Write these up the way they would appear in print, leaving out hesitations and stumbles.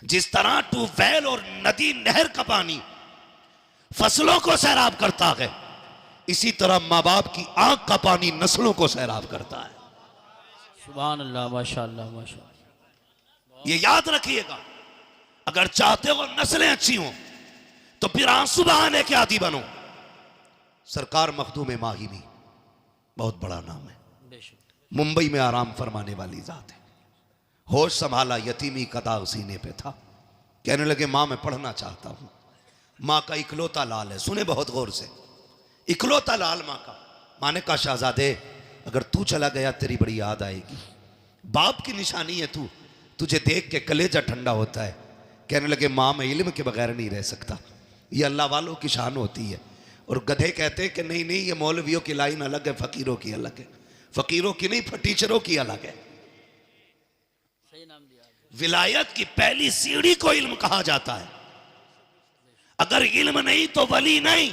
जिस तरह ट्यूबवेल और नदी नहर का पानी फसलों को सैराब करता है, इसी तरह माँ बाप की आंख का पानी नस्लों को सैराब करता है। सुभान अल्लाह, माशाअल्लाह माशाअल्लाह। ये याद रखिएगा, अगर चाहते हो नस्लें अच्छी हों तो फिर आंसू बहाने के आदी बनो। सरकार मखदूम माही भी बहुत बड़ा नाम है, मुंबई में आराम फरमाने वाली जात है। होश संभाला, यतीमी का दाग सीने पे था। कहने लगे मां मैं पढ़ना चाहता हूं। मां का इकलौता लाल है, सुने बहुत गौर से, इकलौता लाल मां का। मां ने कहा शहजादे अगर तू चला गया तेरी बड़ी याद आएगी। बाप की निशानी है तू, तुझे देख के कलेजा ठंडा होता है। कहने लगे मां मैं इल्म के बगैर नहीं रह सकता, ये अल्लाह वालों की शान होती है। और गधे कहते हैं कि नहीं नहीं ये मौलवियों की लाइन अलग है, फकीरों की अलग है। फकीरों की नहीं, टीचरों की अलग है। सही नाम दिया। विलायत की पहली सीढ़ी को इल्म कहा जाता है। अगर इल्म नहीं तो वली नहीं,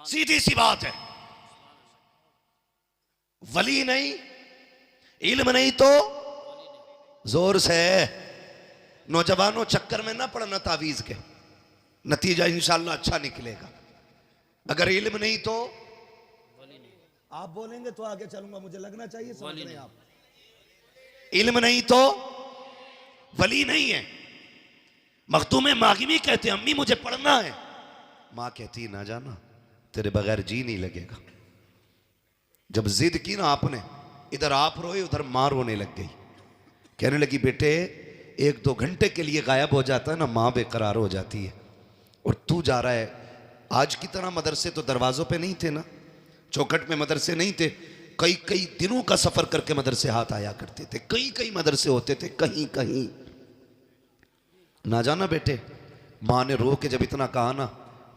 सीधी सी बात है। वली नहीं, इल्म नहीं तो जोर से। नौजवानों चक्कर में ना पड़ना तावीज के, नतीजा इंशाल्लाह अच्छा निकलेगा। अगर इल्म नहीं तो आप बोलेंगे तो आगे चलूंगा, मुझे लगना चाहिए समझ रहे हैं आप। इल्म नहीं तो वली नहीं है। मखदूम मागिमी कहते अम्मी मुझे पढ़ना है। मां कहती ना जाना, तेरे बगैर जी नहीं लगेगा। जब जिद की ना आपने, इधर आप रोए उधर मां रोने लग गई। कहने लगी बेटे 1-2 घंटे के लिए गायब हो जाता है ना, मां बेकरार हो जाती है। और तू जा रहा है। आज की तरह मदरसे तो दरवाजों पे नहीं थे ना, चौखट में मदरसे नहीं थे। कई कई दिनों का सफर करके मदरसे हाथ आया करते थे। कई कई मदरसे होते थे, कहीं कहीं ना जाना बेटे। माँ ने रो के जब इतना कहा ना,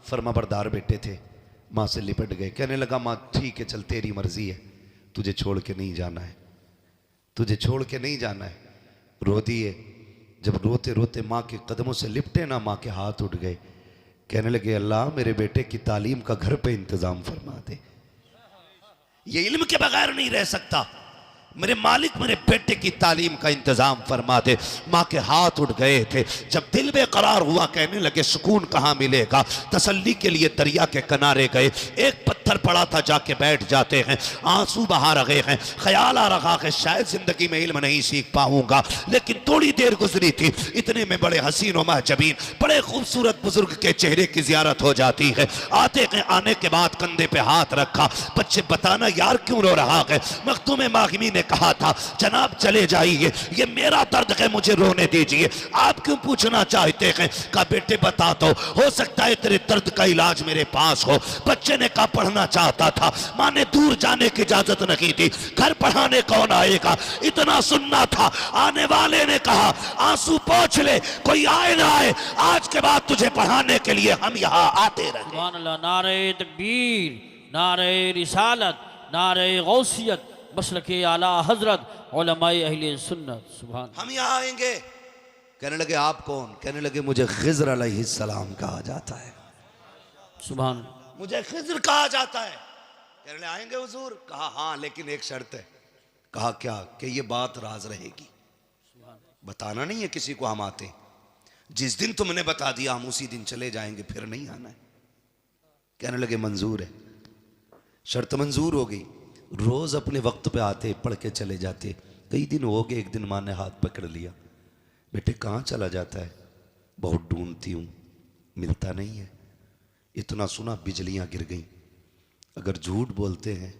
फर्माबरदार बेटे थे, माँ से लिपट गए। कहने लगा माँ ठीक है चल तेरी मर्जी है, तुझे छोड़ के नहीं जाना है, तुझे छोड़ के नहीं जाना है। रो दिए। जब रोते रोते माँ के कदमों से लिपटे ना, माँ के हाथ उठ गए। कहने लगे अल्लाह मेरे बेटे की तालीम का घर पे इंतजाम फरमा दे, ये इल्म के बगैर नहीं रह सकता। मेरे मालिक मेरे बेटे की तालीम का इंतजाम फरमा दे। माँ के हाथ उठ गए थे। जब दिल बेकरार हुआ, कहने लगे सुकून कहाँ मिलेगा। तसल्ली के लिए दरिया के किनारे गए। एक पत्थर पड़ा था, जाके बैठ जाते हैं। आंसू बहा रहे हैं। ख्याल आ रहा है शायद जिंदगी में इल्म नहीं सीख पाऊंगा। लेकिन थोड़ी देर गुजरी थी, इतने में बड़े हसीन और महजबीन बड़े खूबसूरत बुजुर्ग के चेहरे की जियारत हो जाती है। आते हैं, आने के बाद कंधे पे हाथ रखा। बच्चे बताना यार क्यों रो रहा है। मखदूम मागिमी ने कहा था जनाब चले जाइए, ये मेरा दर्द है, मुझे रोने दीजिए। आप क्यों पूछना चाहते हैं। कहा बेटे बता दो, हो सकता है तेरे दर्द का इलाज मेरे पास हो। बच्चे ने कहा पढ़ना चाहता था। मां ने दूर जाने की इजाजत नहीं दी। घर पढ़ाने कौन आएगा, इतना सुनना था। आने वाले ने कहा आंसू पोंछ ले, कोई आए ना आए, आज के बाद तुझे पढ़ाने के लिए हम यहाँ आते रहे। सुभान अल्लाह। नारे तकबीर, नारे रिसालत, नारे गौसियत, मसलके आला हजरत, उलमाए अहले सुन्नत। सुभान। हम यहाँ आएंगे। कहने लगे आप कौन। कहने लगे मुझे खिज़्र अलैहिस्सलाम कहा जाता है। सुभान। मुझे खिज़्र कहा जाता है। कहने लगे आएंगे हुजूर। कहा हाँ लेकिन एक शर्त है। कहा क्या। कि ये बात राज रहेगी, बताना नहीं है किसी को हम आते। जिस दिन तुमने बता दिया हम उसी दिन चले जाएंगे, फिर नहीं आना है। कहने लगे मंजूर है। शर्त मंजूर हो गई। रोज अपने वक्त पे आते, पढ़ के चले जाते। कई दिन हो गए, एक दिन माँ ने हाथ पकड़ लिया। बेटे कहाँ चला जाता है। बहुत ढूंढती हूँ, मिलता नहीं है। इतना सुना बिजलियाँ गिर गईं। अगर झूठ बोलते हैं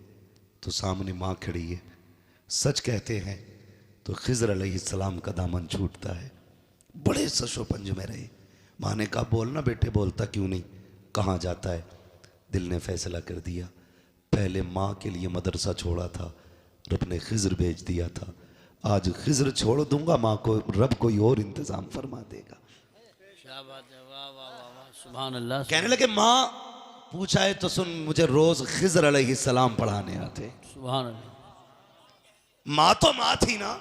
तो सामने माँ खड़ी है, सच कहते हैं तो खिज़्र अलैहिस्सलाम का दामन छूटता है। बड़े सशो पंज में रहे। माँ ने कहा बोलना बेटे, बोलता क्यों नहीं, कहाँ जाता है। दिल ने फैसला कर दिया, पहले माँ के लिए मदरसा छोड़ा था, रब ने खिज़्र भेज दिया था। आज खिज़्र छोड़ दूंगा, माँ को रब कोई और इंतजाम फरमा देगा। सुभान अल्लाह। कहने लगे माँ पूछा है तो सुन, मुझे रोज खिज़्र अलैहिस्सलाम पढ़ाने आते। सुभान अल्लाह। माँ तो माँ थी ना,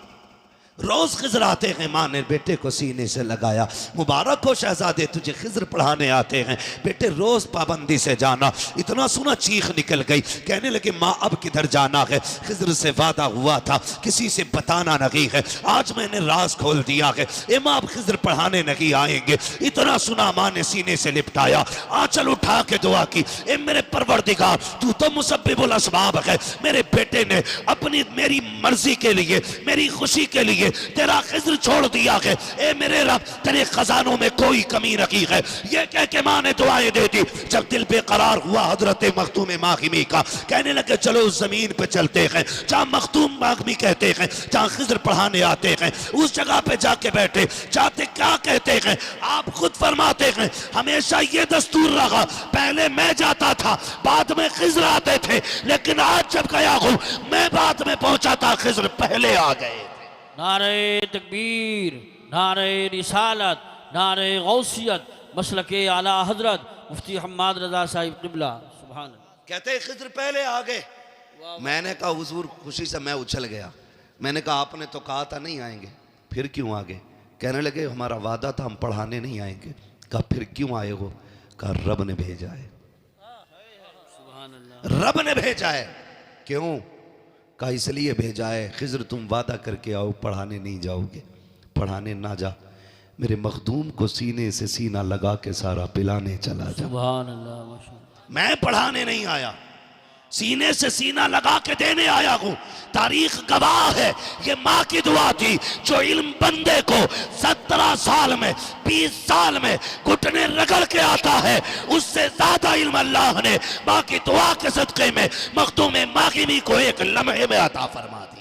रोज खिजर आते हैं, माँ ने बेटे को सीने से लगाया, मुबारक हो शहजादे तुझे खिजर पढ़ाने आते हैं, बेटे रोज पाबंदी से जाना। इतना सुना चीख निकल गई, कहने लगे माँ अब किधर जाना है, खिजर से वादा हुआ था किसी से बताना नहीं है, आज मैंने राज खोल दिया है, ए माँ अब खिजर पढ़ाने नहीं आएंगे। इतना सुना माँ ने सीने से लिपटाया, आंचल उठा के दुआ की, ए मेरे परवरदिगार तू तो मुसब्बिबुल असबाब है, मेरे बेटे ने अपनी मेरी मर्जी के लिए मेरी खुशी के लिए तेरा खिजर छोड़ दिया है, ए मेरे रब तेरे खजानों में कोई कमी नहीं है। ये कह के माँ ने दुआएं दे दी। जब दिल बेकरार हुआ हजरत मखदूम माखिमी का, कहने लगे चलो उस जमीन पे चलते हैं जहाँ मखदूम माखिमी कहते हैं, जहाँ खिजर पढ़ाने आते हैं, उस जगह पे जाके बैठे। जाते क्या कहते हैं, आप खुद फरमाते हैं हमेशा ये दस्तूर रहा, पहले मैं जाता था बाद में खिजर आते थे, लेकिन आज जब गया हूं मैं बाद में पहुंचा था, खिजर पहले आ गए। नारे तकबीर, नारे रिसालत, नारे गौसियत, मसलके आला हजरत मुफ्ती हम्माद रजा साहिब क़िबला। सुभान अल्लाह। कहते हैं खिजर पहले आ गए। मैंने कहा हुजूर, खुशी से मैं उछल गया, मैंने कहा आपने तो कहा था नहीं आएंगे, फिर क्यों आ गए? कहने लगे हमारा वादा था हम पढ़ाने नहीं आएंगे। कहा फिर क्यों आए हो? कहा रब ने भेजा है, सुभान अल्लाह। रब ने भेजा है। क्यों? कहा इसलिए भेजा है, खिजर तुम वादा करके आओ पढ़ाने नहीं जाओगे, पढ़ाने ना जा, मेरे मखदूम को सीने से सीना लगा के सारा पिलाने चला जा। सुभान अल्लाह, माशाअल्लाह। मैं पढ़ाने नहीं आया, सीने से सीना लगा के देने आया हूं। तारीख गवाह है, ये माँ की दुआ थी जो इल्म बंदे को 17 साल में 20 साल में घुटने रगड़ के आता है, उससे ज्यादा इल्म अल्लाह ने माँ की दुआ के सदके में मखदूम माखिमी को एक लम्हे में अता फरमा दिया।